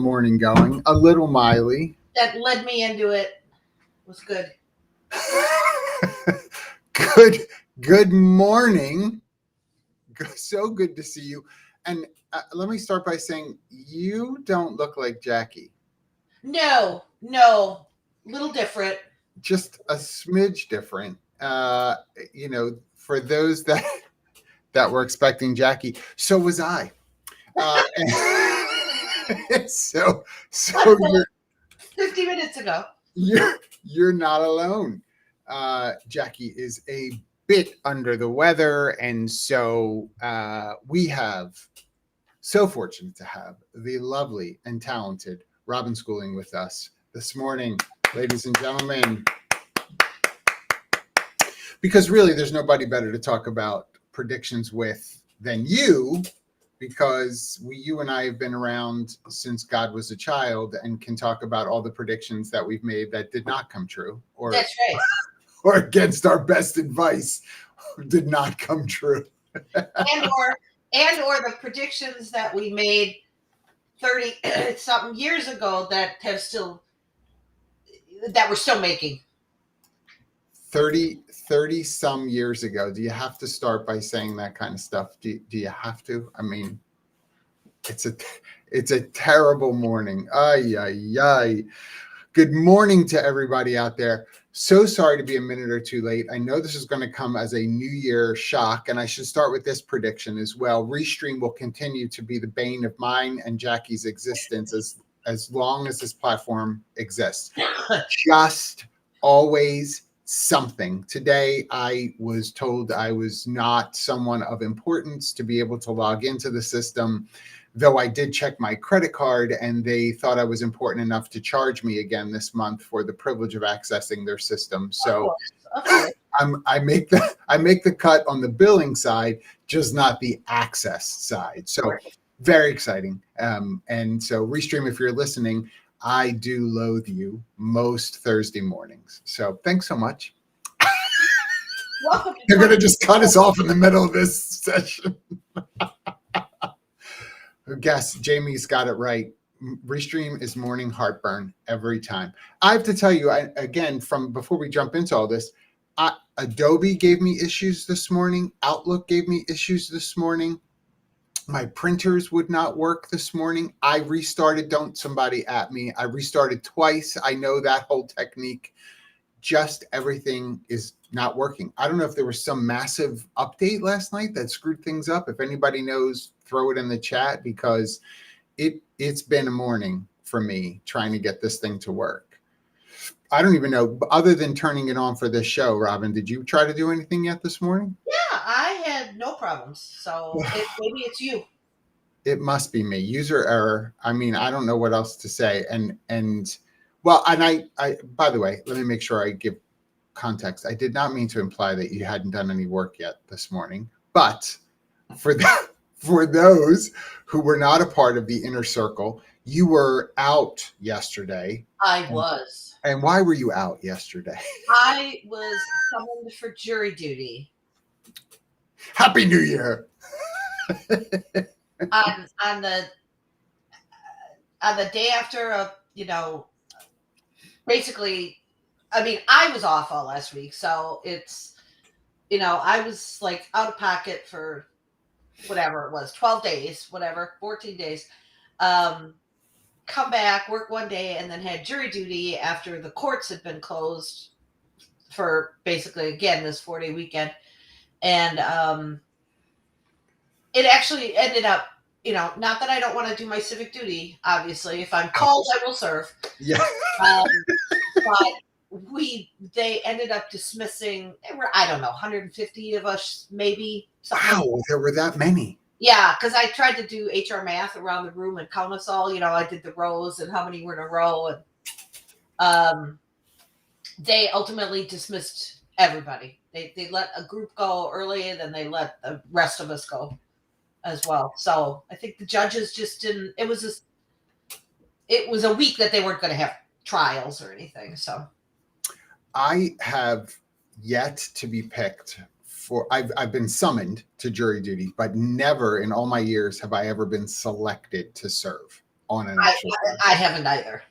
Morning going a little mildly. That led me into it was good. good good morning. So good to see you. And let me start by saying you don't look like Jackie. No, little different. Just a smidge different. For those that were expecting Jackie, so was I. Uh, so you're 50 minutes ago. you're not alone. Jackie is a bit under the weather, and so we have so fortunate to have the lovely and talented Robin Schooling with us this morning, ladies and gentlemen. Because really, there's nobody better to talk about predictions with than you, because you and I have been around since God was a child and can talk about all the predictions that we've made that did not come true, or That's right. or against our best advice did not come true. and or the predictions that we made 30 something years ago that we're still making. 30 some years ago. Do you have to start by saying that kind of stuff? Do you have to? I mean, it's a terrible morning. Ay, ay, ay. Good morning to everybody out there. So sorry to be a minute or two late. I know this is going to come as a New Year shock, and I should start with this prediction as well. Restream will continue to be the bane of mine and Jackie's existence as long as this platform exists. Just always something. Today, I was told I was not someone of importance to be able to log into the system, though I did check my credit card and they thought I was important enough to charge me again this month for the privilege of accessing their system. So I make the cut on the billing side, just not the access side. So very exciting. And so Restream, if you're listening, I do loathe you most Thursday mornings. So thanks so much. You're going to just cut us off in the middle of this session. Guess Jamie's got it right. Restream is morning heartburn every time. I have to tell you, from before we jump into all this, Adobe gave me issues this morning. Outlook gave me issues this morning. My printers would not work this morning. I restarted. Don't somebody at me. I restarted twice. I know that whole technique. Just everything is not working. I don't know if there was some massive update last night that screwed things up. If anybody knows, throw it in the chat, because it's been a morning for me trying to get this thing to work. I don't even know, other than turning it on for this show. Robin, did you try to do anything yet this morning? Yeah, I had no problems. So maybe it's you. It must be me. User error. I mean, I don't know what else to say. And I by the way, let me make sure I give context. I did not mean to imply that you hadn't done any work yet this morning, but for those who were not a part of the inner circle, you were out yesterday. I was. And why were you out yesterday? I was summoned for jury duty. Happy New Year. on the day after basically, I mean, I was off all last week, so it's, I was like out of pocket for whatever it was, 12 days, 14 days. Come back, work one day, and then had jury duty after the courts had been closed for basically, again, this 4-day weekend. And it actually ended up, not that I don't want to do my civic duty, obviously. If I'm called, I will serve. Yeah. But they ended up dismissing, there were, I don't know, 150 of us, maybe. Wow, there were that many. Yeah, because I tried to do HR math around the room and count us all. I did the rows and how many were in a row. And they ultimately dismissed everybody. They let a group go early, and then they let the rest of us go as well. So I think the judges just didn't. It was a week that they weren't going to have trials or anything. So I have yet to be picked for. I've been summoned to jury duty, but never in all my years have I ever been selected to serve. on an actual jury. I haven't either.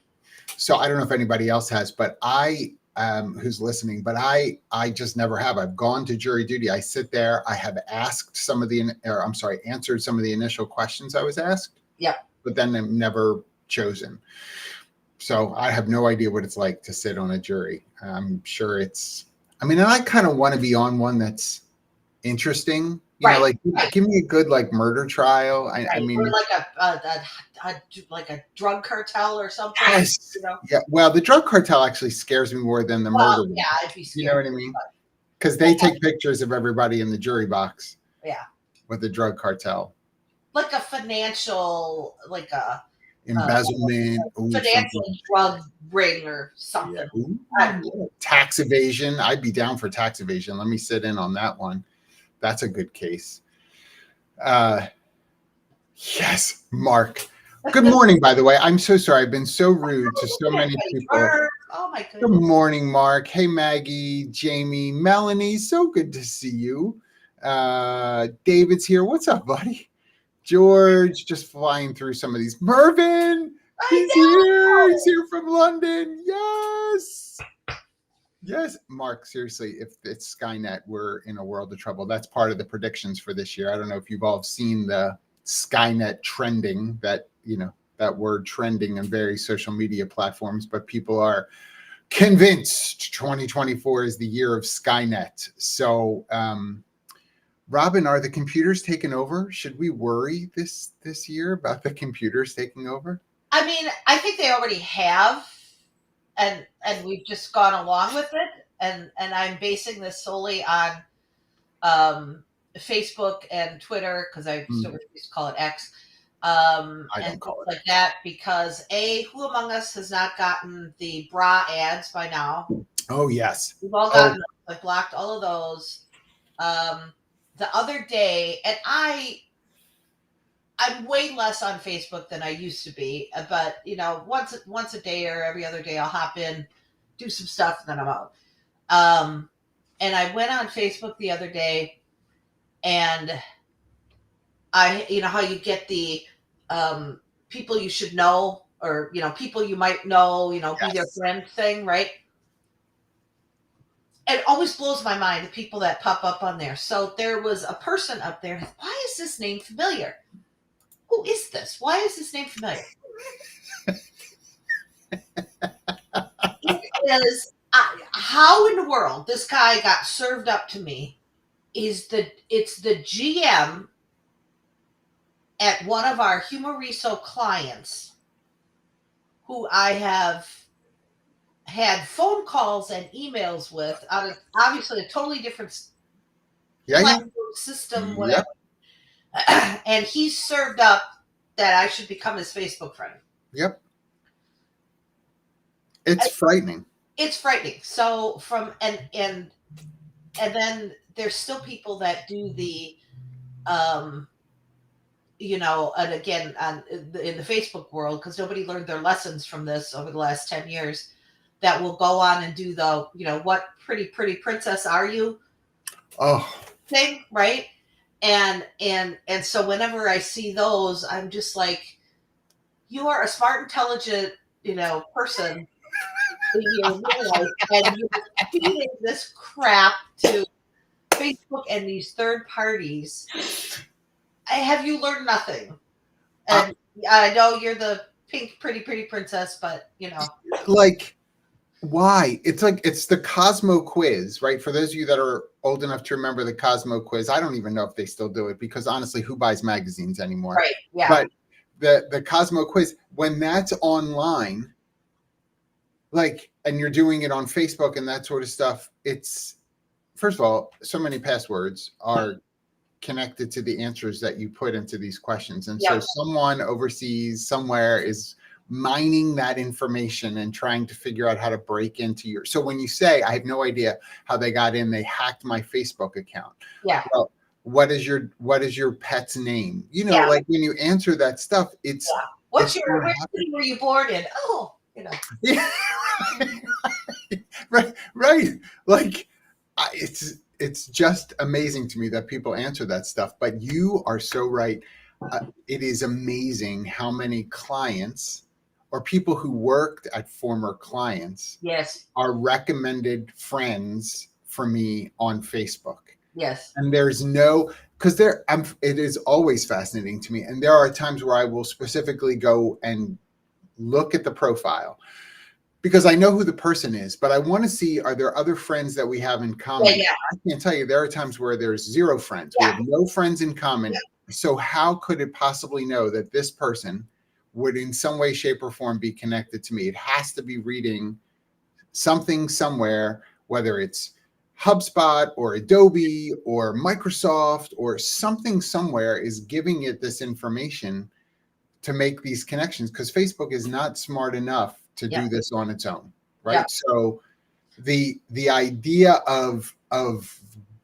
So I don't know if anybody else has, but I who's listening, but I just never have. I've gone to jury duty. I sit there. I have answered some of the initial questions I was asked. Yeah. But then I'm never chosen. So I have no idea what it's like to sit on a jury. I'm sure and I kind of want to be on one that's interesting. You know, like give me a good like murder trial. I mean, or like a drug cartel or something. Yes. You know? Yeah. Well, the drug cartel actually scares me more than the murder one. Yeah, I'd be scared. You know what I mean? Because they take pictures of everybody in the jury box. Yeah. With the drug cartel. Like a financial, like a embezzlement, financial drug ring or something. Yeah. Tax evasion. I'd be down for tax evasion. Let me sit in on that one. That's a good case. Yes, Mark. Good morning, by the way. I'm so sorry. I've been so rude to so many people. Oh my goodness. Good morning, Mark. Hey, Maggie, Jamie, Melanie. So good to see you. David's here. What's up, buddy? George, just flying through some of these. Mervin, he's here. He's here from London. Yes. Yes, Mark, seriously, if it's Skynet, we're in a world of trouble. That's part of the predictions for this year. I don't know if you've all seen the Skynet trending, that word trending on various social media platforms, but people are convinced 2024 is the year of Skynet. So, Robin, are the computers taking over? Should we worry this year about the computers taking over? I mean, I think they already have, and we've just gone along with it. And I'm basing this solely on Facebook and Twitter, because I still refuse to call it X. I don't and call it like that because who among us has not gotten the bra ads by now? Oh yes, we've all gotten them. I blocked all of those. The other day, and I'm way less on Facebook than I used to be, but once a day or every other day I'll hop in, do some stuff, and then I'm out. And I went on Facebook the other day, and how you get the people you should know, or people you might know, yes. Be their friend thing, right? It always blows my mind, the people that pop up on there. So there was a person up there. Why is this name familiar? Who is this? Why is this name familiar? It is how in the world this guy got served up to me. It's the GM at one of our Humoriso clients, who I have had phone calls and emails with, out of obviously a totally different system, whatever. Yep. And he's served up that I should become his Facebook friend. Yep. It's frightening. It's frightening. So and then there's still people that do the and again in the Facebook world, because nobody learned their lessons from this over the last 10 years, that will go on and do the what pretty princess are you thing, right? And so whenever I see those, I'm just like, you are a smart, intelligent person in your life, and you're feeding this crap to Facebook and these third parties. Have you learned nothing? And I know you're the pink pretty princess, but like, why? It's like, it's the Cosmo quiz, right? For those of you that are old enough to remember the Cosmo quiz, I don't even know if they still do it, because honestly, who buys magazines anymore? Right. Yeah. But the Cosmo quiz, when that's online, like, and you're doing it on Facebook and that sort of stuff, it's, first of all, so many passwords are connected to the answers that you put into these questions. And so someone overseas somewhere is mining that information and trying to figure out how to break into your, so when you say, I have no idea how they got in, they hacked my Facebook account. Yeah. Well, what is your pet's name? Like when you answer that stuff, it's, where city were you born in? Oh, Yeah. Right. Like, it's just amazing to me that people answer that stuff. But you are so right. it is amazing how many clients or people who worked at former clients Yes. are recommended friends for me on Facebook. Yes. And there's no, because it is always fascinating to me. And there are times where I will specifically go and look at the profile because I know who the person is, but I want to see, are there other friends that we have in Yeah. common? Yeah. I can't tell you. There are times where there's zero friends. We Yeah. have no friends in common. Yeah. So how could it possibly know that this person would in some way, shape, or form be connected to me? It has to be reading something somewhere, whether it's HubSpot or Adobe or Microsoft or something somewhere is giving it this information to make these connections, because Facebook is not smart enough to Yeah. do this on its own, right? Yeah. So the idea of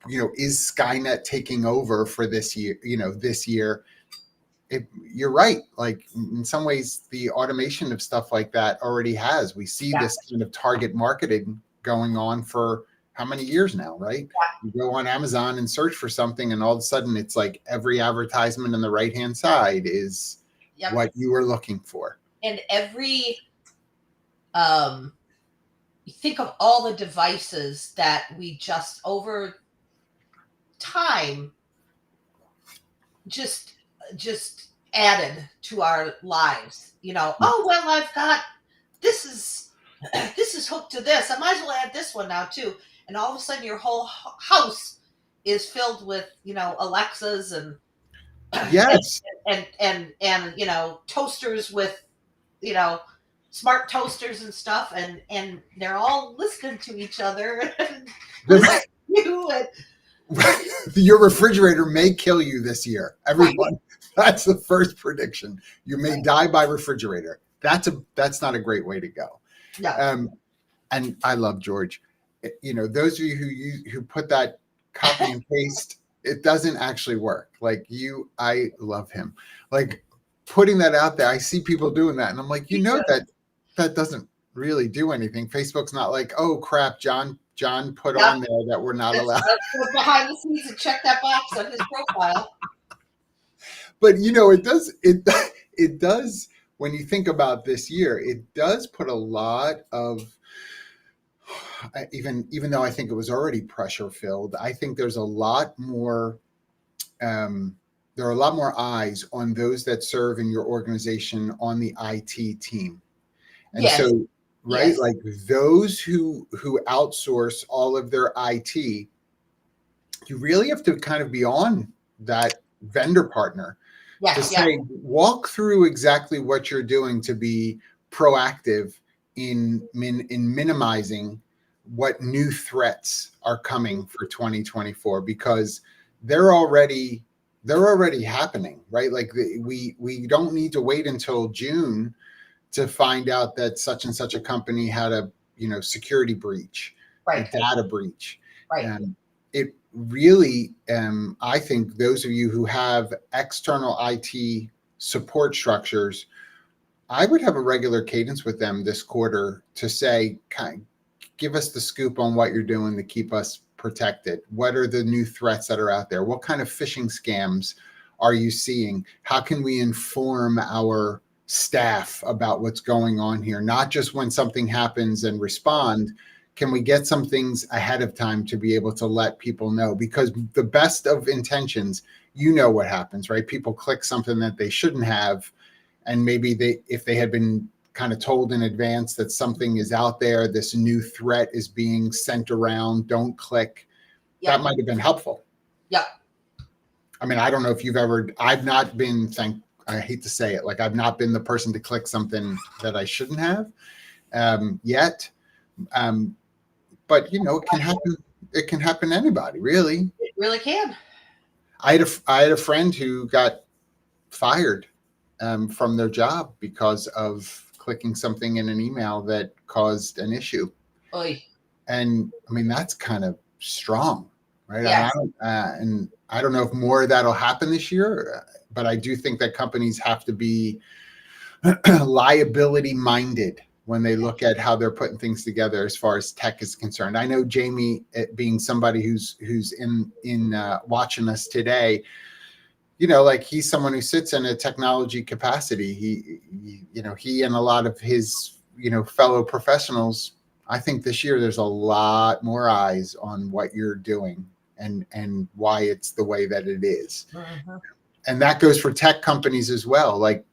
is Skynet taking over for this year? This year, you're right. Like in some ways, the automation of stuff like that already has. We see Yeah. this kind of target marketing going on for how many years now, right? Yeah. You go on Amazon and search for something, and all of a sudden, it's like every advertisement on the right-hand side is Yep. what you were looking for. And every you think of all the devices that we just over time just added to our lives. Oh well, I've got this is hooked to this. I might as well add this one now too. And all of a sudden, your whole house is filled with Alexas and Yes. and toasters with smart toasters and stuff, and they're all listening to each other and listening to you. And your refrigerator may kill you this year. Everyone, that's the first prediction. You may die by refrigerator. That's not a great way to go. No. And I love George. Those of you who put that copy and paste, it doesn't actually work. Like I love him. Like putting that out there, I see people doing that, and I'm like, that doesn't really do anything. Facebook's not like, oh crap, John put on there that we're not allowed. Let's go behind the scenes and check that box on his profile. But it does when you think about this year, it does put a lot of even though I think it was already pressure filled, I think there's a lot more there are a lot more eyes on those that serve in your organization on the IT team. And yes. So right, yes. like those who outsource all of their IT, you really have to kind of be on that vendor partner to say, walk through exactly what you're doing to be proactive in minimizing what new threats are coming for 2024, because they're already happening, right? Like we don't need to wait until June to find out that such and such a company had a security breach, a data breach. And it really, I think those of you who have external IT support structures, I would have a regular cadence with them this quarter to say, give us the scoop on what you're doing to keep us protected. What are the new threats that are out there? What kind of phishing scams are you seeing? How can we inform our staff about what's going on here? Not just when something happens and respond. Can we get some things ahead of time to be able to let people know? Because the best of intentions, what happens, right? People click something that they shouldn't have. And maybe if they had been kind of told in advance that something is out there, this new threat is being sent around, don't click. That might have been helpful. Yeah. I mean, I don't know if I've not been, I hate to say it, like I've not been the person to click something that I shouldn't have yet. But it can happen. It can happen to anybody, really. It really can. I had a friend who got fired from their job because of clicking something in an email that caused an issue. Oy. And I mean, that's kind of strong, right? Yes. And I don't know if more of that'll happen this year, but I do think that companies have to be liability minded when they look at how they're putting things together as far as tech is concerned. I know Jamie, being somebody who's in watching us today, like he's someone who sits in a technology capacity. He and a lot of his, fellow professionals, I think this year there's a lot more eyes on what you're doing and why it's the way that it is. Mm-hmm. And that goes for tech companies as well. Like,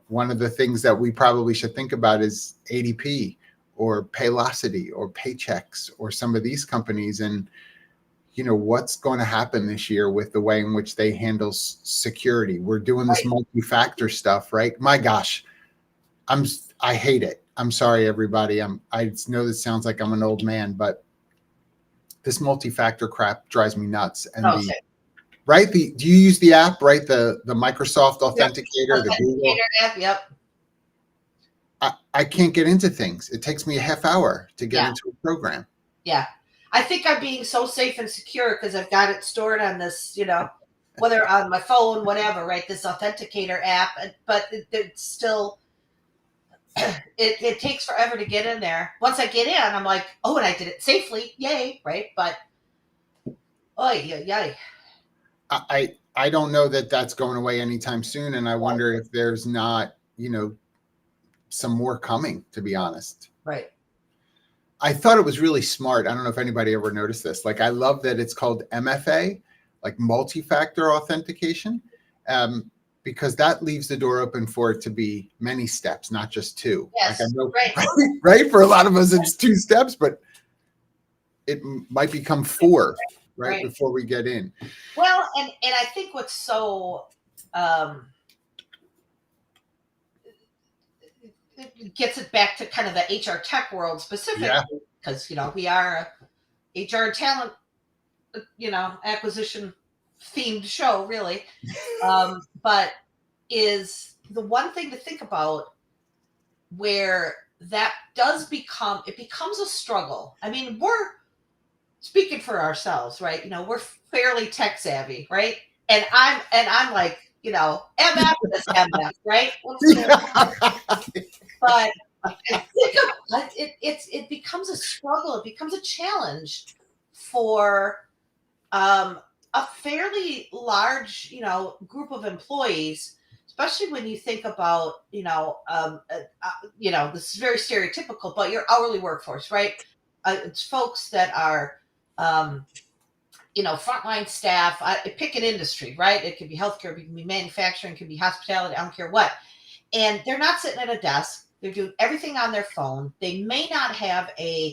one of the things that we probably should think about is ADP or Paylocity or Paychex or some of these companies. And, what's going to happen this year with the way in which they handle security. We're doing this multi-factor stuff, right? My gosh, I hate it. I'm sorry, everybody. I know this sounds like I'm an old man, but this multi-factor crap drives me nuts. And do you use the app, right? The Microsoft Authenticator, the Google app. Yep. I can't get into things. It takes me a half hour to get into a program. Yeah. I think I'm being so safe and secure because I've got it stored on this, whether on my phone, whatever, right? This Authenticator app, but it's still, it takes forever to get in there. Once I get in, I'm like, oh, and I did it safely. Yay. Right. But, yay. I don't know that that's going away anytime soon. And I wonder if there's not, some more coming, to be honest. Right. I thought it was really smart. I don't know if anybody ever noticed this. Like, I love that it's called MFA, like multi-factor authentication, because that leaves the door open for it to be many steps, not just two. Yes, like I know, right. Right? For a lot of us, it's 2 steps, but it might become 4, right? Before we get in. Well, and I think what's so it gets it back to kind of the HR tech world specifically, because we are a HR talent acquisition themed show, really. But is the one thing to think about where that becomes a struggle. I mean, we're speaking for ourselves, right? We're fairly tech savvy, right? And I'm like, MF this MF, right? But it becomes a struggle. It becomes a challenge for a fairly large, group of employees, especially when you think about, this is very stereotypical, but your hourly workforce, right? It's folks that are, frontline staff. Pick an industry, right? It could be healthcare, it can be manufacturing, it can be hospitality. I don't care what. And they're not sitting at a desk. They're doing everything on their phone. They may not have a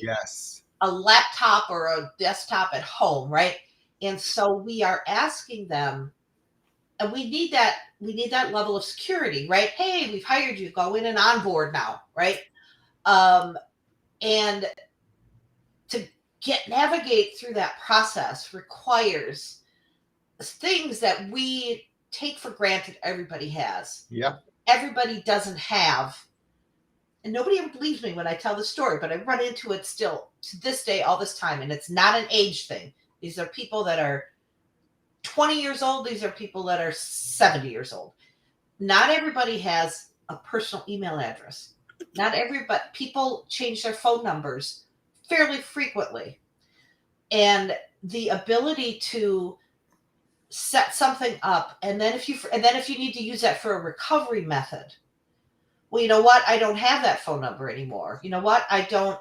laptop or a desktop at home, right? And so we are asking them, and we need that level of security, right? Hey, we've hired you, go in and onboard now, right? And to navigate through that process requires things that we take for granted everybody has. Yeah. Everybody doesn't have. And nobody ever believes me when I tell the story, but I run into it still to this day, all this time. And it's not an age thing. These are people that are 20 years old. These are people that are 70 years old. Not everybody has a personal email address. Not everybody. People change their phone numbers fairly frequently. And the ability to set something up, and then if you need to use that for a recovery method, well, you know what? I don't have that phone number anymore. You know what? I don't.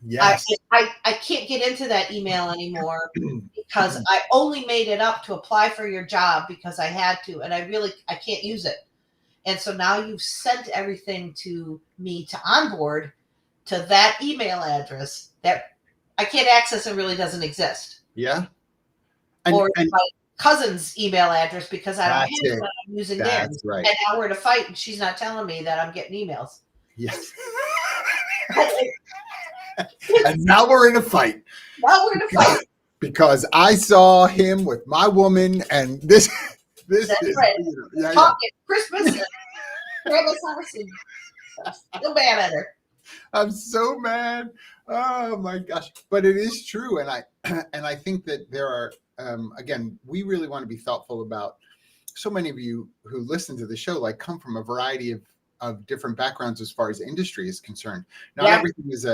Yes. I can't get into that email anymore because I only made it up to apply for your job because I had to, and I can't use it. And so now you've sent everything to me to onboard to that email address that I can't access and really doesn't exist. Yeah. Or my cousin's email address because I don't have it, but I'm using theirs. Right. And now we're in a fight and she's not telling me that I'm getting emails. Yes. And now we're in a fight. Because I saw him with my woman and this That's is right. Talking Christmas and Grandma's house and still mad at her. I'm so mad. Oh my gosh. But it is true. And I think that there are again, we really want to be thoughtful about so many of you who listen to the show, like come from a variety of different backgrounds as far as industry is concerned. Not everything is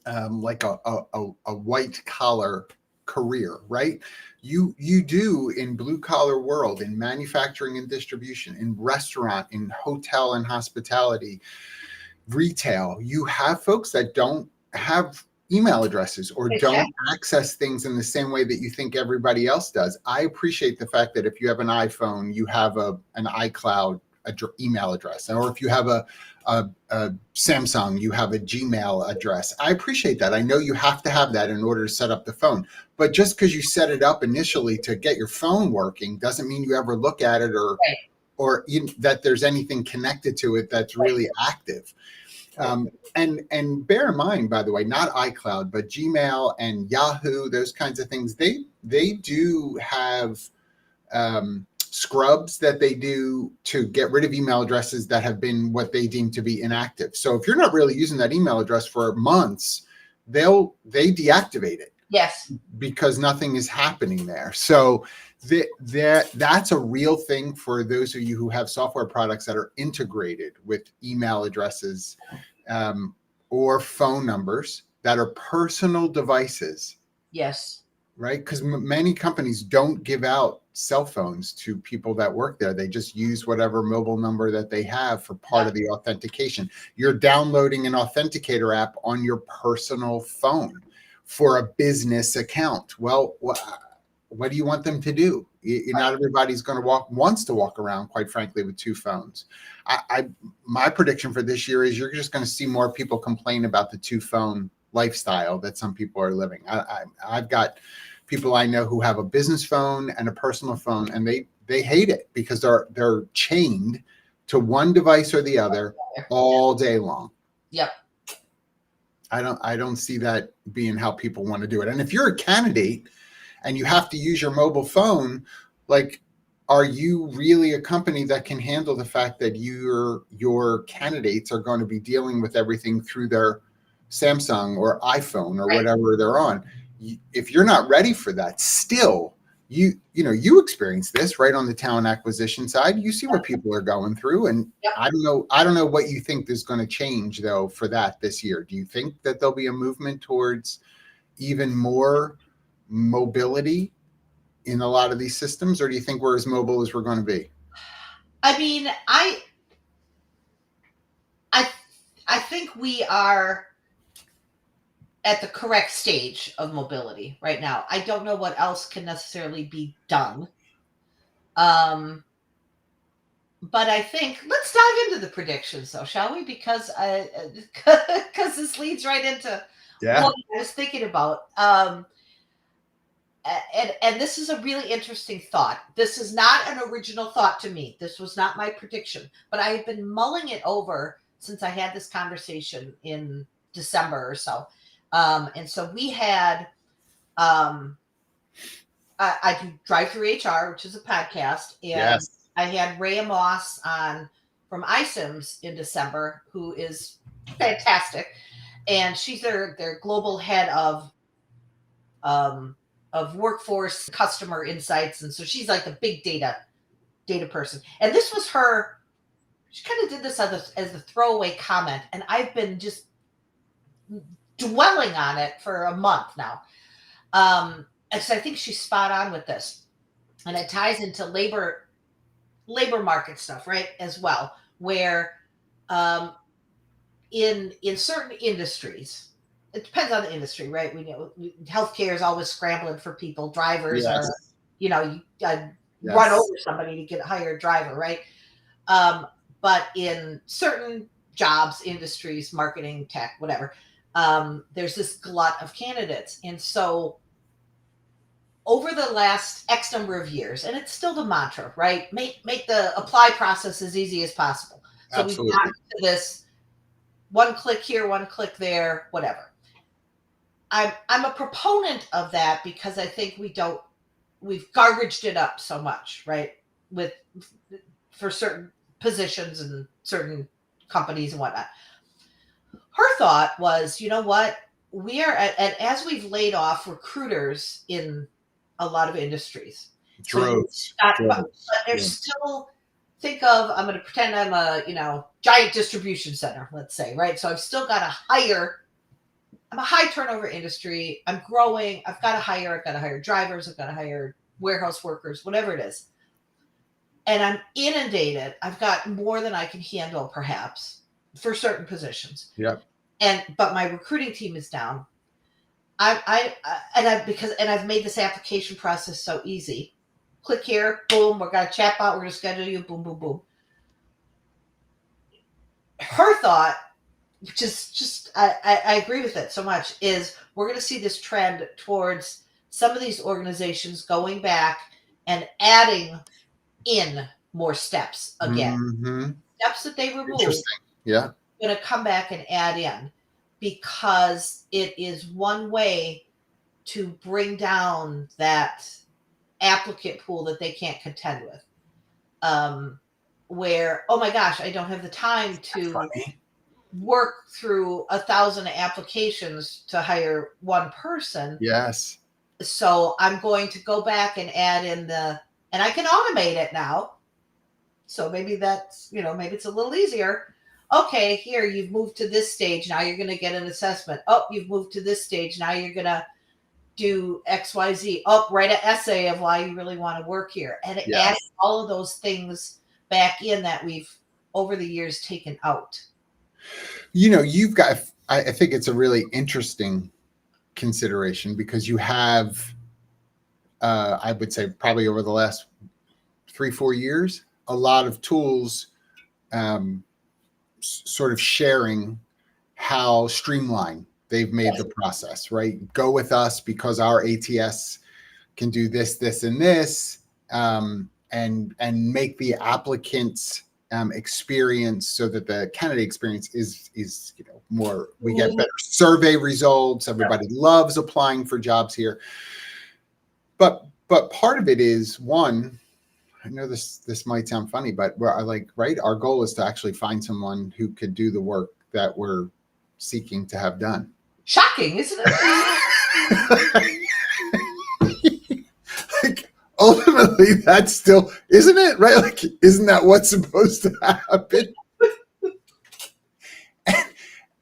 like a white collar career, right? You do in blue collar world, in manufacturing and distribution, in restaurant, in hotel and hospitality, retail, you have folks that don't have email addresses or don't Exactly. access things in the same way that you think everybody else does. I appreciate the fact that if you have an iPhone, you have an iCloud email address, or if you have a Samsung, you have a Gmail address. I appreciate that. I know you have to have that in order to set up the phone, but just because you set it up initially to get your phone working doesn't mean you ever look at it Right. or that there's anything connected to it that's Right. really active. And bear in mind, by the way, not iCloud, but Gmail and Yahoo, those kinds of things, they do have scrubs that they do to get rid of email addresses that have been what they deem to be inactive. So if you're not really using that email address for months, they deactivate it. Yes. Because nothing is happening there. So that's a real thing for those of you who have software products that are integrated with email addresses or phone numbers that are personal devices. Yes. Right? Because many companies don't give out cell phones to people that work there. They just use whatever mobile number that they have for part of the authentication. You're downloading an authenticator app on your personal phone for a business account. Well, what do you want them to do? Not everybody's going to wants to walk around, quite frankly, with two phones. My prediction for this year is you're just going to see more people complain about the two phone lifestyle that some people are living. I've got people I know who have a business phone and a personal phone, and they hate it because they're chained to one device or the other all day long. Yep. I don't see that being how people want to do it. And if you're a candidate and you have to use your mobile phone, like, are you really a company that can handle the fact that your candidates are going to be dealing with everything through their Samsung or iPhone or whatever they're on? If you're not ready for that, still, you experience this right on the talent acquisition side. You see what people are going through, and I don't know what you think is going to change though for that this year. Do you think that there'll be a movement towards even more mobility in a lot of these systems, or do you think we're as mobile as we're going to be? I mean, I think we are at the correct stage of mobility right now. I don't know what else can necessarily be done. But I think let's dive into the predictions, though, shall we? Because this leads right into what I was thinking about. And this is a really interesting thought. This is not an original thought to me. This was not my prediction, but I have been mulling it over since I had this conversation in December or so. And so we had, I do Drive Through HR, which is a podcast, and I had Rhea Moss on from iSims in December, who is fantastic, and she's their global head of workforce customer insights, and so she's like the big data person. And this was her. She kind of did this as a throwaway comment, and I've been just dwelling on it for a month now. And so I think she's spot on with this, and it ties into labor market stuff, right, as well, where in certain industries, it depends on the industry, right? We know healthcare is always scrambling for people. Drivers are, run over somebody to get a hired driver, right? But in certain jobs, industries, marketing, tech, whatever, there's this glut of candidates. And so over the last X number of years, and it's still the mantra, right? Make the apply process as easy as possible. So we've gotten to this one click here, one click there, whatever. I'm a proponent of that because I think we've garbaged it up so much, right? For certain positions and certain companies and whatnot. Her thought was, you know what? We are and as we've laid off recruiters in a lot of industries. Droves. But there's still, think of, I'm going to pretend I'm a, giant distribution center, let's say, right? So I've still got to hire I'm a high turnover industry. I'm growing. I've got to hire drivers. I've got to hire warehouse workers, whatever it is. And I'm inundated. I've got more than I can handle, perhaps, for certain positions. Yeah. But my recruiting team is down. I've made this application process so easy. Click here, boom, we're got a chat bot, we're gonna schedule you, boom, boom, boom. Her thought, which is just I agree with it so much, is we're gonna see this trend towards some of these organizations going back and adding in more steps again. Mm-hmm. Steps that they removed. Interesting. Yeah. Going to come back and add in because it is one way to bring down that applicant pool that they can't contend with. Where, oh my gosh, I don't have the time to work through 1,000 applications to hire one person. Yes. So I'm going to go back and add in and I can automate it now. So maybe that's, maybe it's a little easier. Okay, here, you've moved to this stage. Now you're going to get an assessment. Oh, you've moved to this stage. Now you're going to do XYZ. Oh, write an essay of why you really want to work here. And it adds all of those things back in that we've, over the years, taken out. You've got, I think it's a really interesting consideration because you have, I would say probably over the last 3-4 years, a lot of tools sort of sharing how streamlined they've made the process, right? Go with us because our ATS can do this, this, and this, and make the applicant's experience so that the candidate experience is more. We get better survey results. Everybody loves applying for jobs here, but part of it is one. I know this might sound funny, but our goal is to actually find someone who could do the work that we're seeking to have done. Shocking, isn't it? Ultimately, that's still, isn't it? Right? Isn't that what's supposed to happen?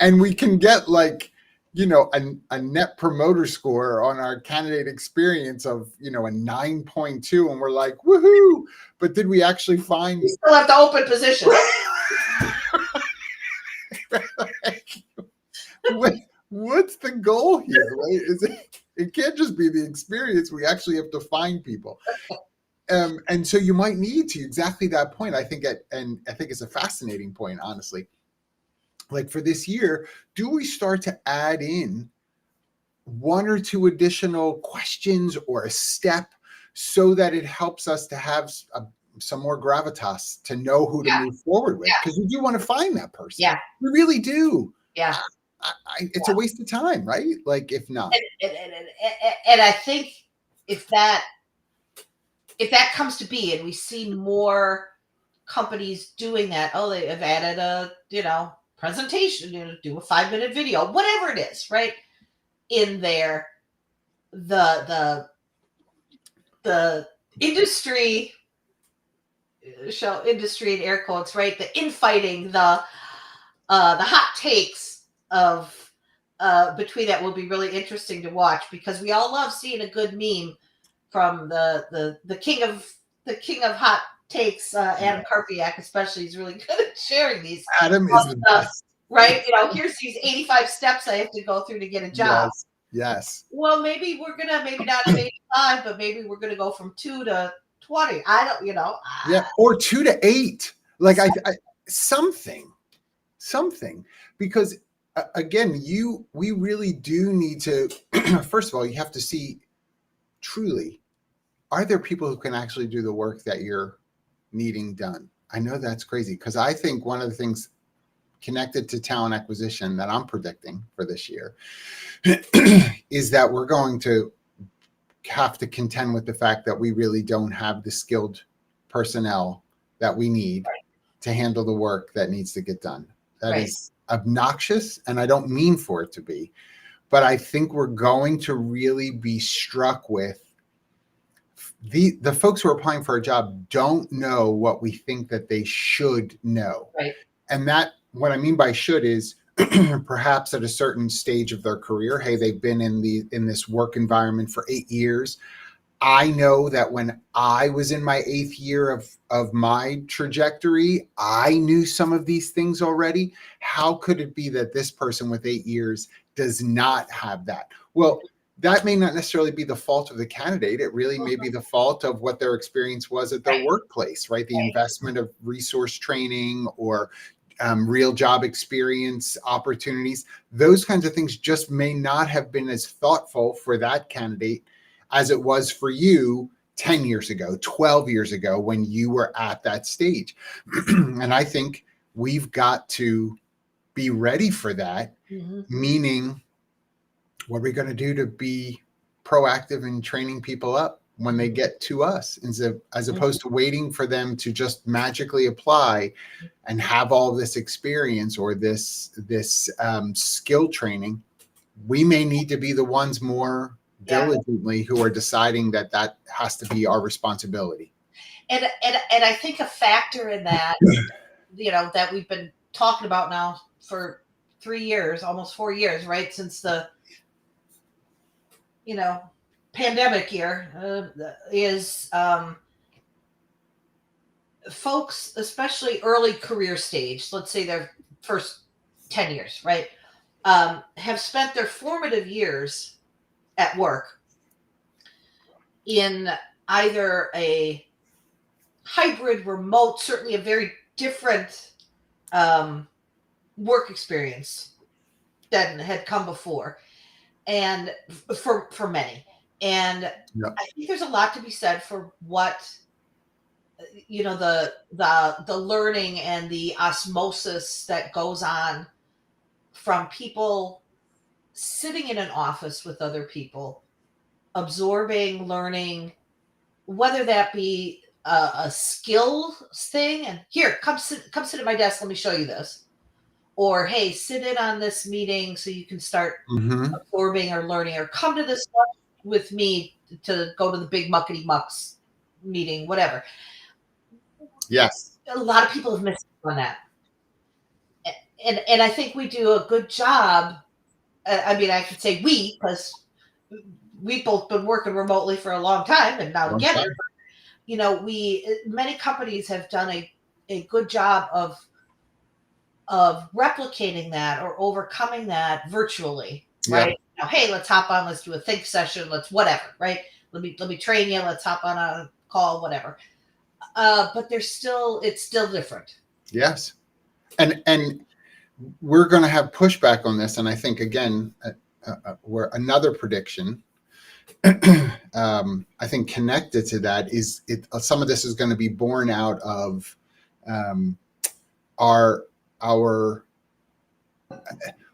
And we can get a net promoter score on our candidate experience of, a 9.2. And we're like, woohoo. But did we actually find? We still have to open positions. What's the goal here? Right? It can't just be the experience. We actually have to find people. And so you might need to exactly that point. I think it's a fascinating point, honestly. Like for this year, do we start to add in 1 or 2 additional questions or a step so that it helps us to have some more gravitas to know who to move forward with? Because we do want to find that person. Yeah, we really do. Yeah. It's a waste of time, right? If not. And I think if that comes to be and we see more companies doing that, they have added a, presentation, do a 5-minute video, whatever it is, right? In there, the industry in air quotes, right? The infighting, the hot takes of between that will be really interesting to watch because we all love seeing a good meme from the king of hot takes, Adam Karpiak especially. He's really good at sharing these. Adam is the best. Right? Here's these 85 steps I have to go through to get a job. Yes. Well, maybe not at 85, but maybe we're gonna go from 2 to 20. I don't, Yeah, or 2 to 8. Something. Because again, we really do need to, first of all, you have to see truly, are there people who can actually do the work that you're needing done? I know that's crazy because I think one of the things connected to talent acquisition that I'm predicting for this year is that we're going to have to contend with the fact that we really don't have the skilled personnel that we need to handle the work that needs to get done. That is obnoxious, and I don't mean for it to be, but I think we're going to really be struck with the folks who are applying for a job don't know what we think that they should know. Right. And that, what I mean by should is, perhaps at a certain stage of their career. Hey, they've been in this work environment for 8 years. I know that when I was in my 8th year of my trajectory, I knew some of these things already. How could it be that this person with 8 years does not have that? Well, that may not necessarily be the fault of the candidate. It really may be the fault of what their experience was at their workplace, right? The investment of resource training or real job experience opportunities. Those kinds of things just may not have been as thoughtful for that candidate as it was for you 10 years ago, 12 years ago, when you were at that stage. And I think we've got to be ready for that, meaning what are we going to do to be proactive in training people up when they get to us, as opposed to waiting for them to just magically apply and have all this experience or this skill training. We may need to be the ones more diligently who are deciding that has to be our responsibility. And I think a factor in that, that we've been talking about now for 3 years, almost 4 years, right? Since the, pandemic year, is folks, especially early career stage, let's say their first 10 years, right? Have spent their formative years at work in either a hybrid, remote, certainly a very different work experience than had come before, and for many. And I think there's a lot to be said for what the learning and the osmosis that goes on from people sitting in an office with other people, absorbing, learning, whether that be a skill thing, and here, come sit at my desk, let me show you this, or hey, sit in on this meeting so you can start absorbing or learning, or come to this with me to go to the big muckety mucks meeting, whatever. Yes, a lot of people have missed on that, and I think we do a good job. I mean, I could say we, because we've both been working remotely for a long time, and now together, many companies have done a good job of replicating that or overcoming that virtually, right? Now, hey, let's hop on, let's do a think session, let's whatever, right? Let me train you, let's hop on a call, whatever. But it's still different. Yes. And we're going to have pushback on this. And I think, again, we're another prediction, I think connected to that is some of this is going to be born out of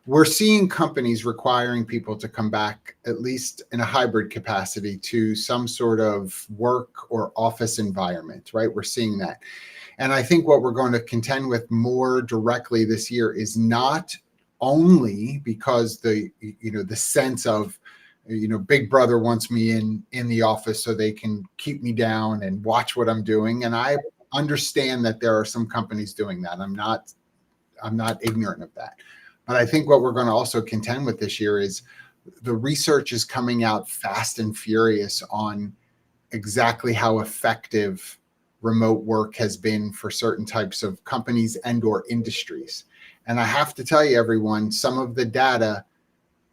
we're seeing companies requiring people to come back, at least in a hybrid capacity, to some sort of work or office environment, right? We're seeing that. And I think what we're going to contend with more directly this year is not only because the sense of, Big Brother wants me in the office so they can keep me down and watch what I'm doing. And I understand that there are some companies doing that. I'm not ignorant of that. But I think what we're going to also contend with this year is the research is coming out fast and furious on exactly how effective remote work has been for certain types of companies and or industries. And I have to tell you, everyone, some of the data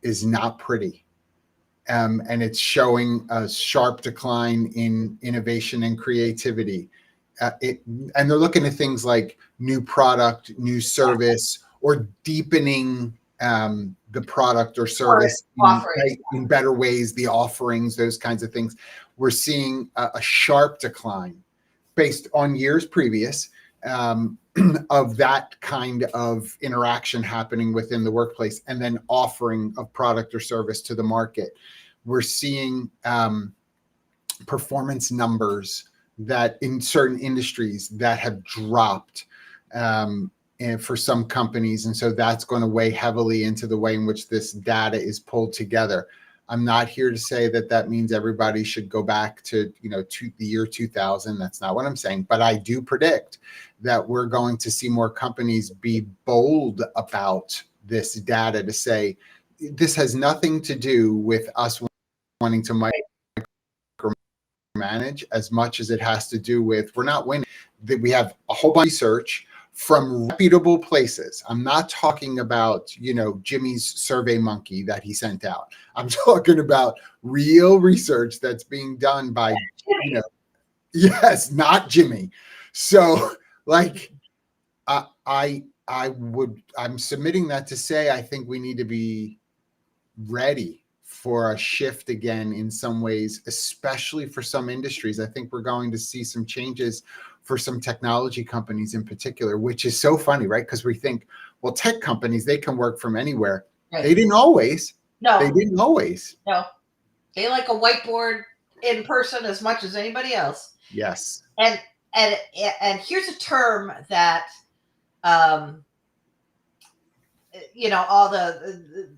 is not pretty. And it's showing a sharp decline in innovation and creativity. And they're looking at things like new product, new service, or deepening the product or service in better ways, the offerings, those kinds of things. We're seeing a sharp decline based on years previous of that kind of interaction happening within the workplace, and then offering of product or service to the market. We're seeing performance numbers that in certain industries that have dropped and for some companies. And so that's going to weigh heavily into the way in which this data is pulled together. I'm not here to say that means everybody should go back to, to the year 2000. That's not what I'm saying. But I do predict that we're going to see more companies be bold about this data to say this has nothing to do with us wanting to micromanage as much as it has to do with we're not winning. That we have a whole bunch of research from reputable places. I'm not talking about, Jimmy's Survey Monkey that he sent out. I'm talking about real research that's being done by, yes, not Jimmy. So like, I'm submitting that to say, I think we need to be ready for a shift again in some ways, especially for some industries. I think we're going to see some changes for some technology companies in particular, which is so funny, right? Because we think, well, tech companies, they can work from anywhere. Right. They didn't always. No. They didn't always. No. They like a whiteboard in person as much as anybody else. Yes. And here's a term that, all the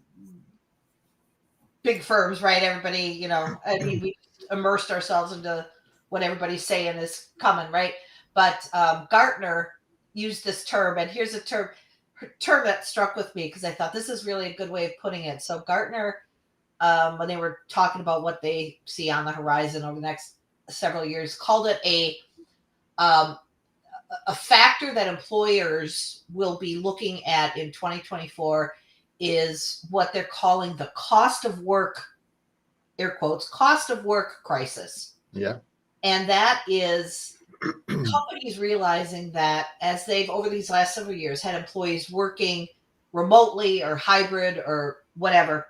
big firms, right? Everybody, I mean, we immersed ourselves into what everybody's saying is coming, right? But Gartner used this term, and here's a term that struck with me because I thought this is really a good way of putting it. So Gartner, when they were talking about what they see on the horizon over the next several years, called it a factor that employers will be looking at in 2024 is what they're calling the cost of work, air quotes, cost of work crisis. Yeah. And that is companies realizing that as they've, over these last several years, had employees working remotely or hybrid or whatever,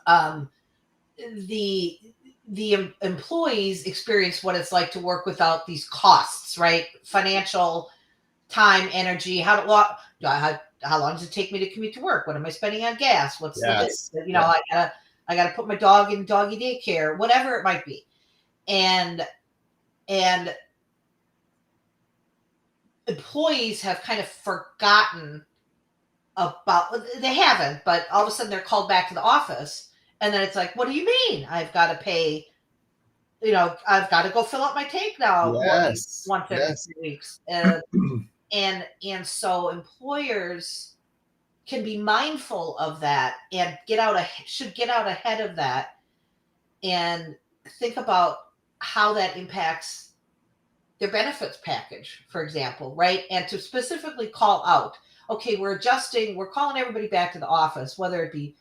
the employees experience what it's like to work without these costs, right? Financial, time, energy. How long does it take me to commute to work? What am I spending on gas? What's yes. I gotta put my dog in doggy daycare, whatever it might be. And employees have kind of forgotten about, they haven't, but all of a sudden they're called back to the office. And then it's like, what do you mean? I've got to pay, I've got to go fill out my tank now once every 3 weeks. And so employers can be mindful of that and should get out ahead of that and think about how that impacts their benefits package, for example, right? And to specifically call out, okay, we're calling everybody back to the office, whether it be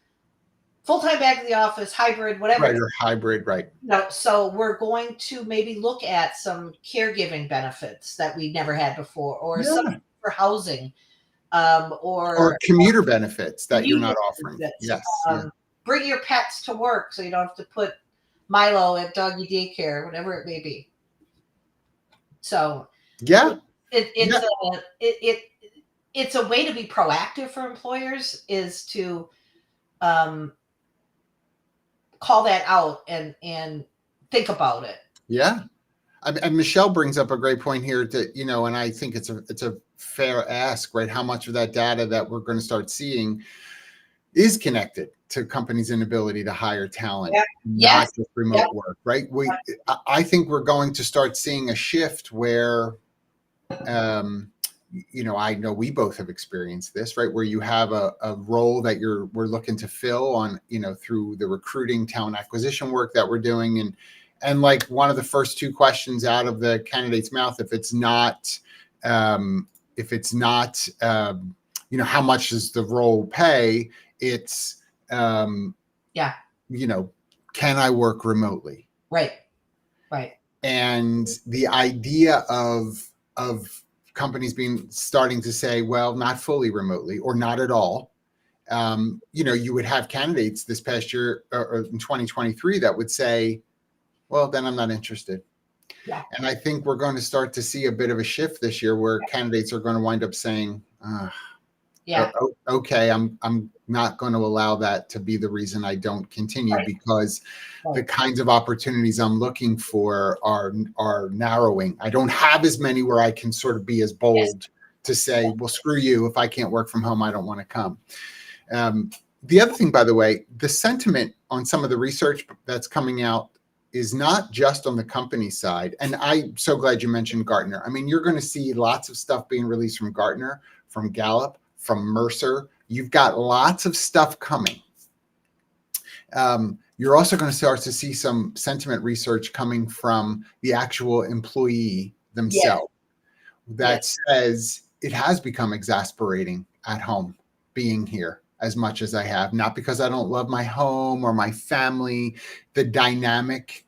full-time back to the office, hybrid, whatever. Right, or hybrid, right. So we're going to maybe look at some caregiving benefits that we never had before, or something for housing, or commuter benefits that you're not offering. Yes. Bring your pets to work so you don't have to put Milo at doggy daycare, whatever it may be. So yeah, it's a way to be proactive for employers, is to call that out and think about it. Yeah. And Michelle brings up a great point here that, and I think it's a fair ask, right? How much of that data that we're going to start seeing is connected to companies' inability to hire talent, not just remote work, right? I think we're going to start seeing a shift where, I know we both have experienced this, right? Where you have a role that we're looking to fill on, through the recruiting, talent acquisition work that we're doing. And like one of the first two questions out of the candidate's mouth, if it's not, how much does the role pay? It's, can I work remotely? Right. And the idea of companies starting to say, well, not fully remotely or not at all. You would have candidates this past year or in 2023 that would say, well, then I'm not interested. Yeah. And I think we're going to start to see a bit of a shift this year where candidates are going to wind up saying, okay, I'm not going to allow that to be the reason I don't continue, because the kinds of opportunities I'm looking for are narrowing. I don't have as many where I can sort of be as bold to say, well, screw you. If I can't work from home, I don't want to come. The other thing, by the way, the sentiment on some of the research that's coming out is not just on the company side. And I'm so glad you mentioned Gartner. I mean, you're going to see lots of stuff being released from Gartner, from Gallup, from Mercer, You've got lots of stuff coming. You're also going to start to see some sentiment research coming from the actual employee Yes. themselves that says it has become exasperating at home being here as much as I have, not because I don't love my home or my family. The dynamic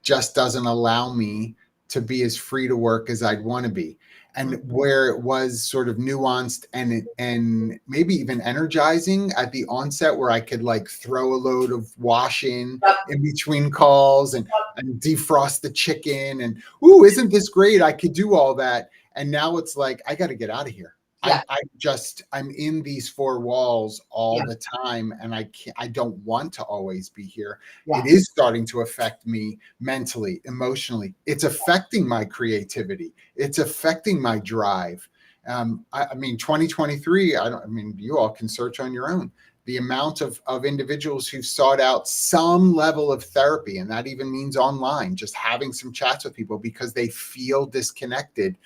just doesn't allow me to be as free to work as I'd want to be. And where it was sort of nuanced and maybe even energizing at the onset, where I could like throw a load of wash in between calls and defrost the chicken and, ooh, isn't this great? I could do all that. And now it's like, I got to get out of here. Yeah. I'm in these four walls all the time, and I don't want to always be here. Yeah. It is starting to affect me mentally, emotionally. It's affecting my creativity. It's affecting my drive. I mean, 2023, you all can search on your own. The amount of individuals who've sought out some level of therapy, and that even means online, just having some chats with people because they feel disconnected.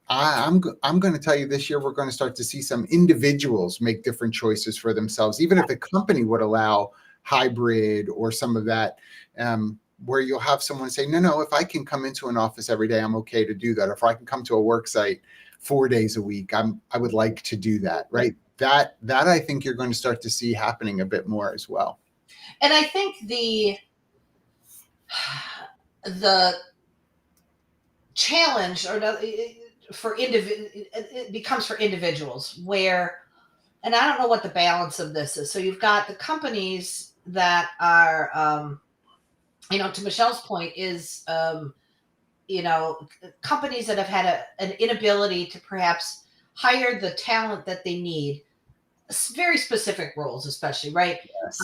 I'm going to tell you this year, we're going to start to see some individuals make different choices for themselves, even if the company would allow hybrid or some of that, where you'll have someone say, no, if I can come into an office every day, I'm okay to do that. Or if I can come to a work site 4 days a week, I would like to do that. Right. That I think you're going to start to see happening a bit more as well. And I think the challenge it becomes for individuals where, and I don't know what the balance of this is. So you've got the companies that are, to Michelle's point is, companies that have had an inability to perhaps hire the talent that they need, very specific roles, especially, right? Yes.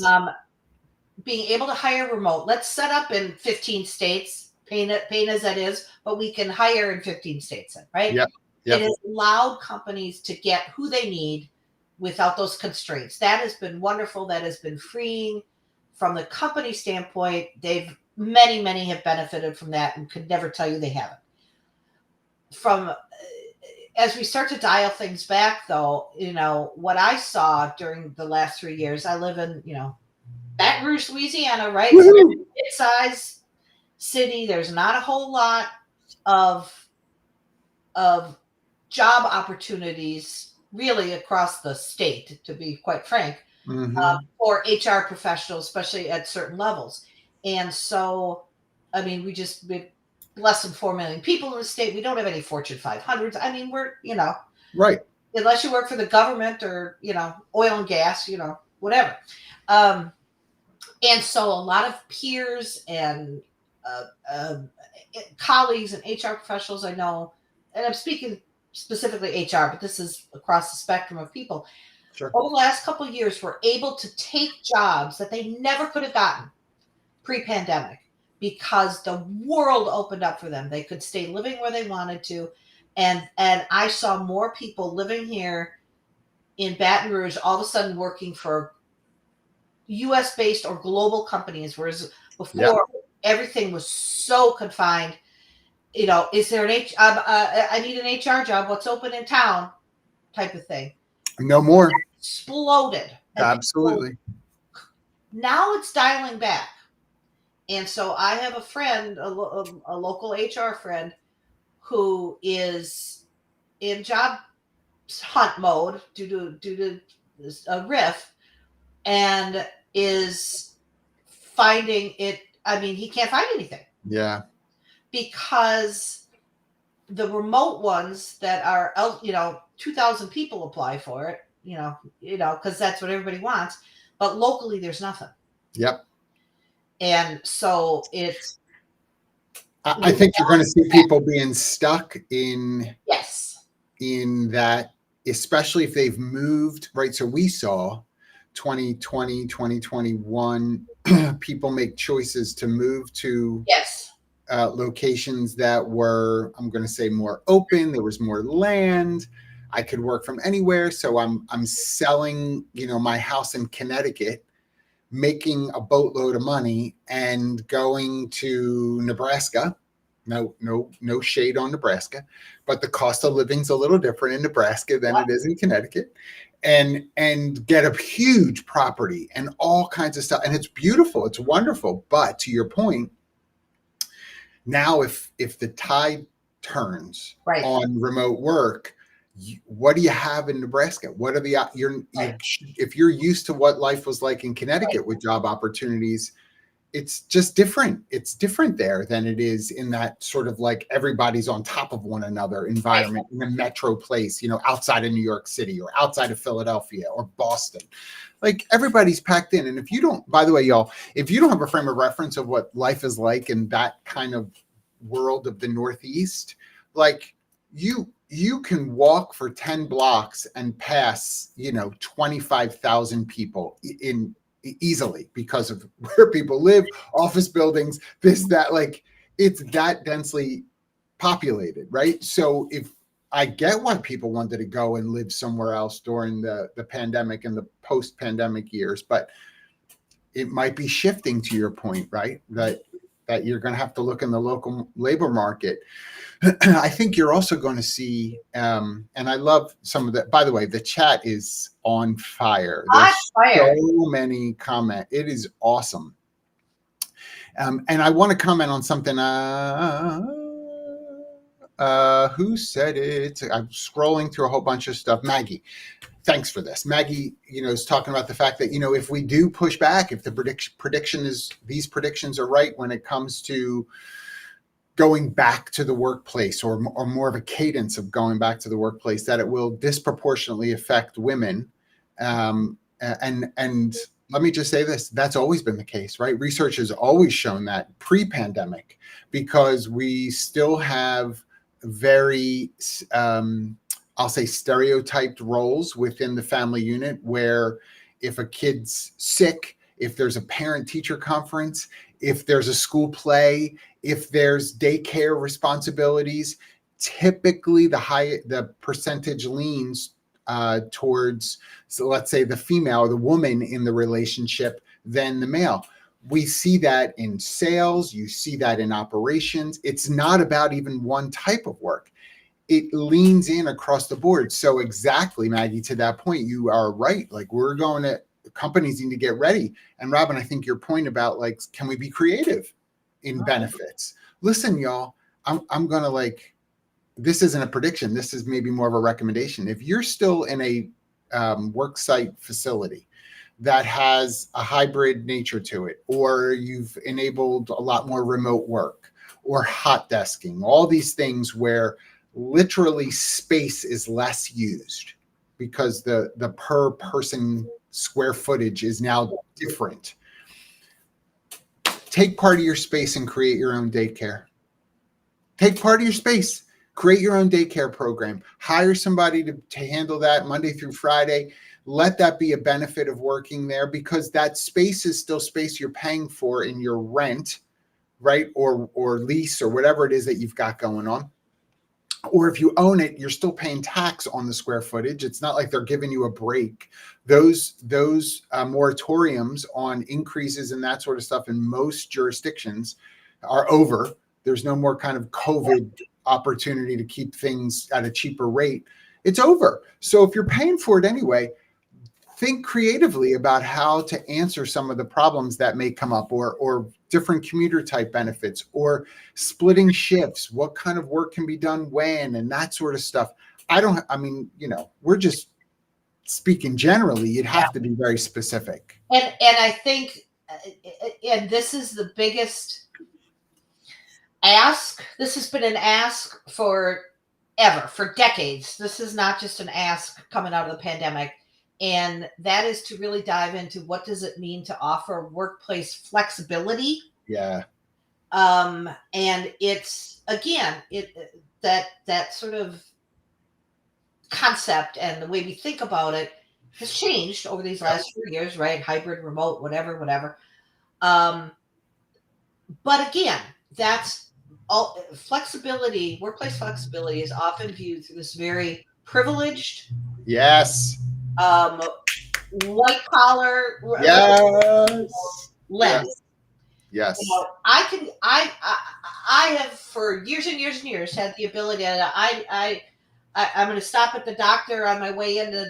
Being able to hire remote. Let's set up in 15 states. Pain as that is, but we can hire in 15 states, right? Yep. It has allowed companies to get who they need without those constraints. That has been wonderful. That has been freeing from the company standpoint. Many have benefited from that and could never tell you they haven't. As we start to dial things back, though, what I saw during the last 3 years, I live in, Baton Rouge, Louisiana, right? So mid-size city. There's not a whole lot of job opportunities really across the state, to be quite frank, for HR professionals, especially at certain levels. And so, I mean, we less than 4 million people in the state. We don't have any Fortune 500s. I mean, we're, right. Unless you work for the government or, oil and gas, whatever. And so a lot of peers and colleagues and HR professionals I know, and I'm speaking specifically HR, but this is across the spectrum of people. Sure. Over the last couple of years, were able to take jobs that they never could have gotten pre-pandemic because the world opened up for them. They could stay living where they wanted to. And I saw more people living here in Baton Rouge all of a sudden working for US-based or global companies, whereas before everything was so confined. Is there I need an HR job. What's open in town? Type of thing. No more. It exploded. Absolutely. Now it's dialing back. And so I have a friend, a local HR friend, who is in job hunt mode due to a riff, and is finding it. I mean, he can't find anything. Yeah. Because the remote ones that are, 2,000 people apply for it, because that's what everybody wants. But locally, there's nothing. Yep. And so it's. I think you're going to see people being stuck in. Yes. In that, especially if they've moved, right? So we saw 2020, 2021, people make choices to move to. Yes. Locations that were, I'm going to say, more open. There was more land. I could work from anywhere. So I'm selling, my house in Connecticut, making a boatload of money and going to Nebraska. No shade on Nebraska, but the cost of living's a little different in Nebraska than it is in Connecticut. and get a huge property and all kinds of stuff. And it's beautiful, it's wonderful. But to your point, now if the tide turns Right. on remote work, what do you have in Nebraska? What are the if you're used to what life was like in Connecticut Right. with job opportunities, it's just different. It's different there than it is in that sort of like everybody's on top of one another environment in a metro place, outside of New York City or outside of Philadelphia or Boston. Like everybody's packed in. And if you don't, by the way, y'all, if you don't have a frame of reference of what life is like in that kind of world of the Northeast, like you can walk for 10 blocks and pass, 25,000 people in easily because of where people live, office buildings, this, that, like it's that densely populated, right? So if I get why people wanted to go and live somewhere else during the pandemic and the post-pandemic years, but it might be shifting to your point, right? That you're going to have to look in the local labor market. I think you're also going to see, and I love some of that. By the way, the chat is on fire. There's so many comments. It is awesome. And I want to comment on something. Who said it? I'm scrolling through a whole bunch of stuff. Maggie, thanks for this. Maggie, is talking about the fact that, if we do push back, if the these predictions are right when it comes to going back to the workplace or more of a cadence of going back to the workplace, that it will disproportionately affect women. And let me just say this, that's always been the case, right? Research has always shown that pre-pandemic, because we still have very, I'll say stereotyped roles within the family unit, where if a kid's sick, if there's a parent-teacher conference, if there's a school play, if there's daycare responsibilities, typically the percentage leans towards, so let's say the female or the woman in the relationship than the male. We see that in sales, you see that in operations. It's not about even one type of work. It leans in across the board. So exactly, Maggie, to that point, you are right. Like companies need to get ready. And Robin, I think your point about like, can we be creative in benefits? Listen, y'all, I'm going to this isn't a prediction. This is maybe more of a recommendation. If you're still in a work site facility that has a hybrid nature to it, or you've enabled a lot more remote work or hot desking, all these things where literally space is less used because the per person square footage is now different. Take part of your space and create your own daycare. Take part of your space, create your own daycare program, hire somebody to handle that Monday through Friday. Let that be a benefit of working there, because that space is still space you're paying for in your rent, right? Or lease or whatever it is that you've got going on. Or if you own it, you're still paying tax on the square footage. It's not like they're giving you a break. Those moratoriums on increases and that sort of stuff in most jurisdictions are over. There's no more kind of COVID opportunity to keep things at a cheaper rate. It's over. So if you're paying for it anyway, think creatively about how to answer some of the problems that may come up, or different commuter type benefits, or splitting shifts, what kind of work can be done when, and that sort of stuff. We're just speaking generally. You'd have to be very specific. And I think, and this is the biggest ask. This has been an ask for decades. This is not just an ask coming out of the pandemic. And that is to really dive into what does it mean to offer workplace flexibility. Yeah. And it's, again, that sort of concept and the way we think about it has changed over these last few years, right? Hybrid, remote, whatever. But again, that's all. Flexibility, workplace flexibility is often viewed through this very privileged, yes, white collar, lens. Yes. I have for years and years and years had the ability. I'm going to stop at the doctor on my way into,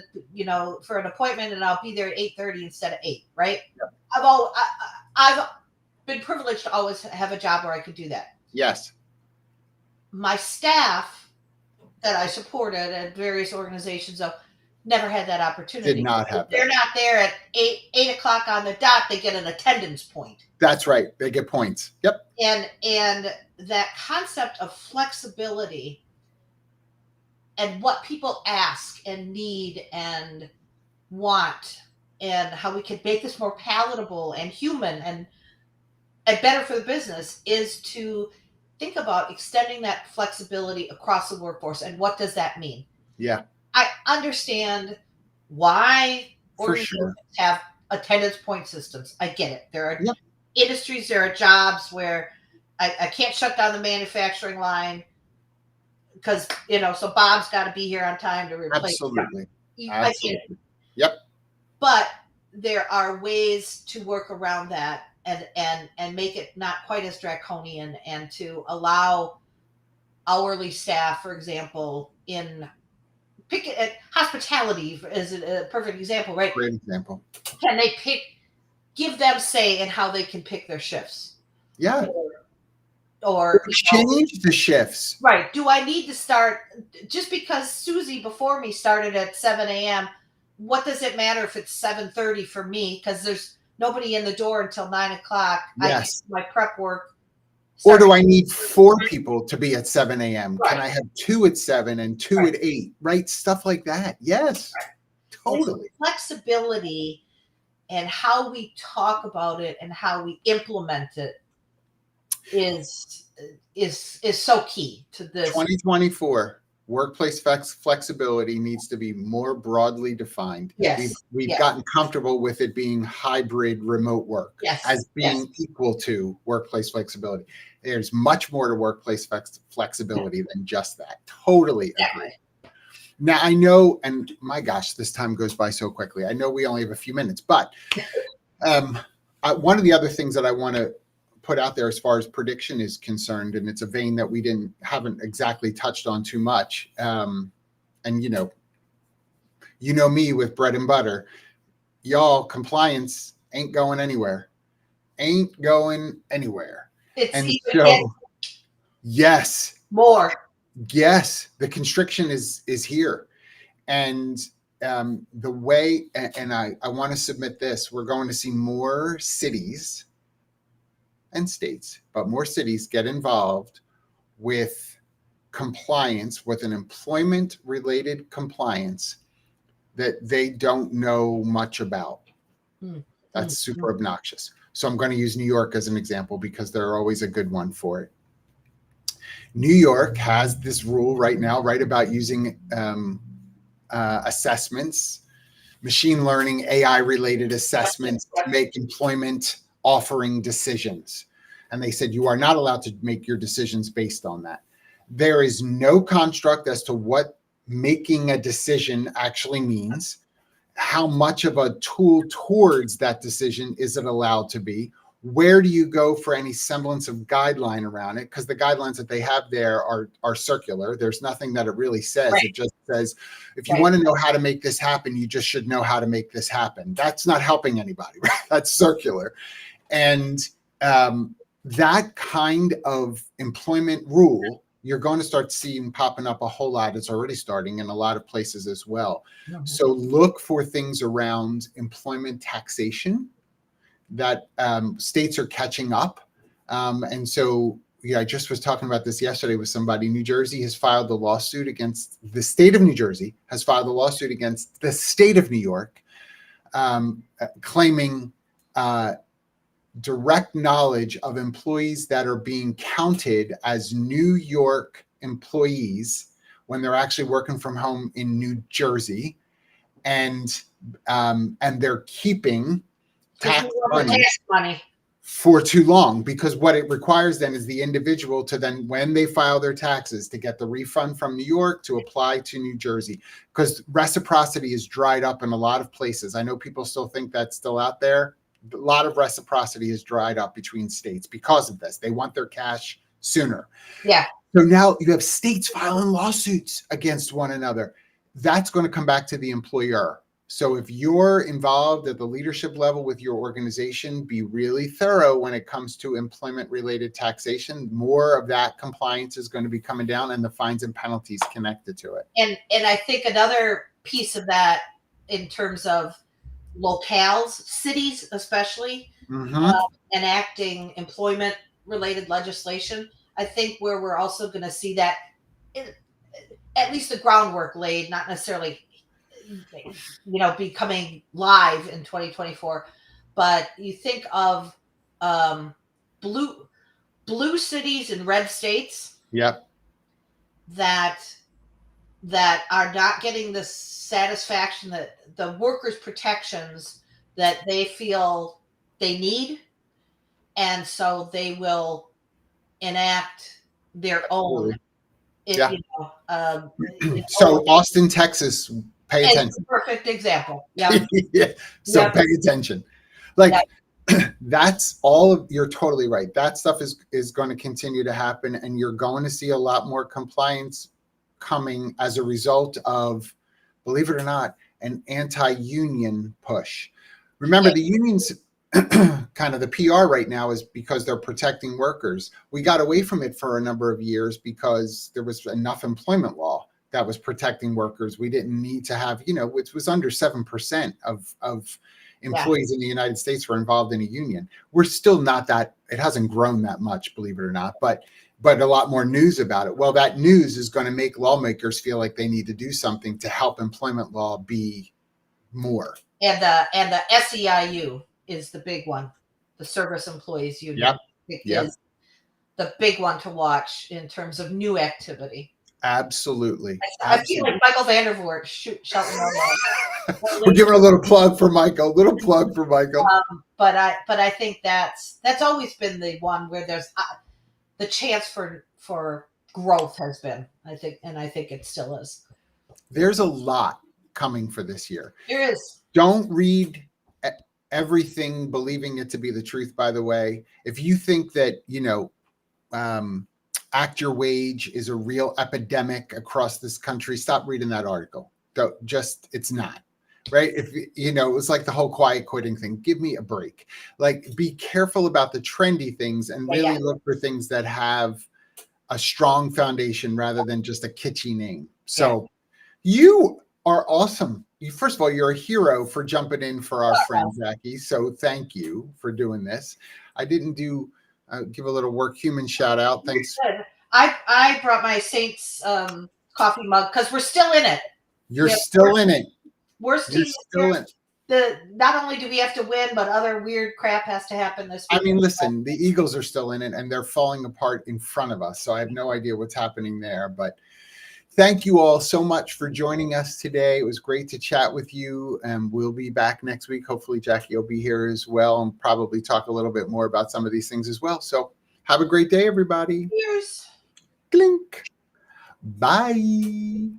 for an appointment, and I'll be there at 8:30 instead of 8. Right? Yep. I've been privileged to always have a job where I could do that. Yes. My staff that I supported at various organizations, though, never had that opportunity. Did not have They're not there at 8 o'clock on the dot. They get an attendance point. That's right. They get points. Yep. And that concept of flexibility and what people ask and need and want, and how we can make this more palatable and human and better for the business, is to think about extending that flexibility across the workforce. And what does that mean? Yeah. I understand why organizations have attendance point systems. I get it. There are industries, there are jobs where I can't shut down the manufacturing line because, so Bob's got to be here on time to replace. Absolutely. I get it. Yep. But there are ways to work around that and make it not quite as draconian, and to allow hourly staff, for example, pick it at hospitality is a perfect example, right? Great example. Can they give them say in how they can pick their shifts? Yeah. Or change the shifts. Right. Do I need to start just because Susie before me started at 7 a.m.? What does it matter if it's 7:30 for me? Because there's nobody in the door until 9 o'clock. Yes. My prep work. Or do I need 4 people to be at 7 a.m.? Right. Can I have 2 at 7 and 2 at 8? Right? Stuff like that. Yes. Right. Totally. Flexibility and how we talk about it and how we implement it is so key to this. 2024 workplace flexibility needs to be more broadly defined. Yes. We've gotten comfortable with it being hybrid remote work as being equal to workplace flexibility. There's much more to workplace flexibility than just that. Totally agree. Now I know, and my gosh, this time goes by so quickly. I know we only have a few minutes, but one of the other things that I want to put out there as far as prediction is concerned, and it's a vein that we haven't exactly touched on too much. And you know me with bread and butter, y'all, compliance ain't going anywhere. Ain't going anywhere. Yes. More. Yes, the constriction is here. And the way, and I want to submit this, we're going to see more cities and states, but more cities get involved with compliance, with an employment related compliance that they don't know much about. That's super obnoxious. So I'm going to use New York as an example because they're always a good one for it. New York has this rule right now, right, about using assessments, machine learning, AI related assessments to make employment offering decisions. And they said, you are not allowed to make your decisions based on that. There is no construct as to what making a decision actually means. How much of a tool towards that decision is it allowed to be? Where do you go for any semblance of guideline around it? Because the guidelines that they have there are circular. There's nothing that it really says. Right. It just says, if you want to know how to make this happen, you just should know how to make this happen. That's not helping anybody, right? That's circular. And that kind of employment rule, you're going to start seeing popping up a whole lot. It's already starting in a lot of places as well. Mm-hmm. So look for things around employment taxation that states are catching up. And so, I just was talking about this yesterday with somebody. New Jersey has filed a lawsuit against the state of New Jersey, has filed a lawsuit against the state of New York, claiming direct knowledge of employees that are being counted as New York employees when they're actually working from home in New Jersey, and they're keeping tax money for too long, because what it requires then is the individual to then, when they file their taxes, to get the refund from New York to apply to New Jersey, because reciprocity is dried up in a lot of places. I know people still think that's still out there. A lot of reciprocity is dried up between states because of this. They want their cash sooner. Yeah. So now you have states filing lawsuits against one another. That's going to come back to the employer. So if you're involved at the leadership level with your organization, be really thorough when it comes to employment-related taxation. More of that compliance is going to be coming down, and the fines and penalties connected to it. And I think another piece of that in terms of locales, cities especially, enacting employment-related legislation, I think where we're also going to see that, at least the groundwork laid, not necessarily becoming live in 2024, but you think of blue cities and red states, yep, that are not getting the satisfaction, that the workers' protections that they feel they need, and so they will enact their own. Yeah. So Austin, Texas, pay attention. Perfect example. Yeah. Yeah. So pay attention. Like that's all of, you're totally right. That stuff is going to continue to happen, and you're going to see a lot more compliance coming as a result of, believe it or not, an anti-union push. Remember, the unions kind of the PR right now is because they're protecting workers. We got away from it for a number of years because there was enough employment law that was protecting workers. We didn't need to have, which was under 7% of employees in the United States were involved in a union. We're still not that, it hasn't grown that much, believe it or not, but a lot more news about it. Well, that news is going to make lawmakers feel like they need to do something to help employment law be more. And the SEIU is the big one, the Service Employees Union. Yep. Is the big one to watch in terms of new activity. Absolutely. I feel like Michael Vandervoort shouting out. We're giving a little plug for Michael. But I think that's always been the one where there's the chance for growth has been, I think it still is. There's a lot coming for this year. There is. Don't read everything believing it to be the truth, by the way. If you think that, act your wage is a real epidemic across this country, stop reading that article. It's not. Right? If it was like the whole quiet quitting thing. Give me a break. Like, be careful about the trendy things and really look for things that have a strong foundation rather than just a kitschy name. So you are awesome. First of all, you're a hero for jumping in for our friend Jackie. So thank you for doing this. I didn't give a little work human shout out. Thanks. I brought my Saints coffee mug because we're still in it. You're still in it. Worst team still in. Not only do we have to win, but other weird crap has to happen this week. I mean, listen, the Eagles are still in it, and they're falling apart in front of us. So I have no idea what's happening there. But thank you all so much for joining us today. It was great to chat with you, and we'll be back next week. Hopefully, Jackie will be here as well and probably talk a little bit more about some of these things as well. So have a great day, everybody. Cheers. Clink. Bye.